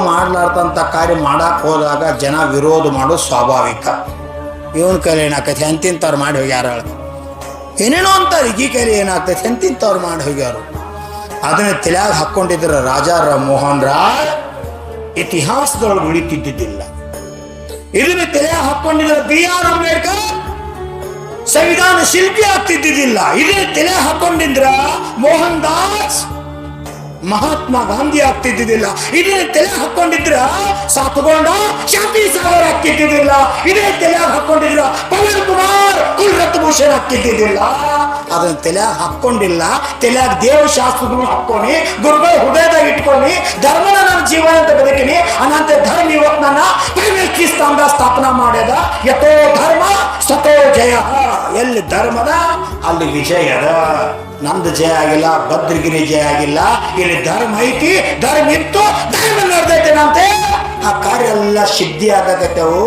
ಮಾಡ್ಲಾರ್ದಂಥ ಕಾರ್ಯ ಮಾಡಕ್ಕೆ ಹೋದಾಗ ಜನ ವಿರೋಧ ಮಾಡೋದು ಸ್ವಾಭಾವಿಕ. ಇವನ್ ಕೈಲಿ ಏನಾಗ್ತೈತೆ ಎಂತಿಂತವ್ರು ಮಾಡಿ ಹೋಗ್ಯಾರ, ಏನೇನೋ ಅಂತಾರೆ ಈ ಕೈಲಿ ಏನಾಗ್ತೈತೆ ಎಂತಿಂತವ್ರು ಮಾಡಿ ಹೋಗ್ಯಾರು. ಅದನ್ನ ತಲೆಯಾಗ ಹಾಕ್ಕೊಂಡಿದ್ರ ರಾಜಾ ಮೋಹನ್ ರಾಯ್ ಇತಿಹಾಸದೊಳಗೆ ಉಳಿತಿದ್ದಿದ್ದಿಲ್ಲ. ಇದನ್ನ ತಲೆಯಾಗ ಹಾಕ್ಕೊಂಡಿದ್ರ BR ಅಂಬೇಡ್ಕರ್ ಸಂವಿಧಾನ ಶಿಲ್ಪಿ ಆಗ್ತಿದ್ದಿದ್ದಿಲ್ಲ. ಇದನ್ನ ತಲೆ ಹಾಕೊಂಡಿದ್ರ ಮೋಹನ್ ದಾಸ್ ಮಹಾತ್ಮ ಗಾಂಧಿ ಆಗ್ತಿದ್ದಿದ್ದಿಲ್ಲ. ಇದನ್ನ ತಲೆ ಹಾಕೊಂಡಿದ್ರ ಸಾತುಗೊಂಡ ಶಾಂತಿ ಸಾಗರ್ ಆಗ್ತಿದ್ದಿದ್ದಿಲ್ಲ. ಇದೇ ತಲೆ ಹಾಕೊಂಡಿದ್ರ ಪವನ್ ಕುಮಾರ್ ಕುಲರತ್ನ ಭೂಷಣ್ ಆಗ್ತಿದ್ದಿದ್ದಿಲ್ಲ. ಅದನ್ನ ತಲೆ ಹಾಕೊಂಡಿಲ್ಲ. ತಲೆಯಾಗ ದೇವಶಾಸ್ತ್ರಗಳು ಹಾಕೊಂಡು ಗುರುಗಳ ಹೃದಯದಾಗ ಇಟ್ಕೊಂಡು ಧರ್ಮನ ನನ್ನ ಜೀವನ ಅಂತ ಬದುಕಿನಿ. ಅನಂತ ಧರ್ಮ ಇವತ್ತು ನನ್ನ ಪರಮೇಶ್ವರಿ ಸ್ಥಾನದ ಸ್ಥಾಪನಾ ಮಾಡ್ಯದ. ಯಥೋ ಧರ್ಮ ಸತೋ ಜಯ. ಎಲ್ಲಿ ಧರ್ಮದ ಅಲ್ಲಿ ವಿಜಯದ. ನಂದು ಜಯ ಆಗಿಲ್ಲ, ಭದ್ರಗಿರಿ ಜಯ ಆಗಿಲ್ಲ. ಇಲ್ಲಿ ಧರ್ಮ ಐತಿ, ಧರ್ಮ ಇತ್ತು, ಧರ್ಮ ನಡೆದೈತೆ ನಂತೆ. ಆ ಕಾರ್ಯ ಎಲ್ಲ ಸಿದ್ಧಿ ಆಗತ್ತವು.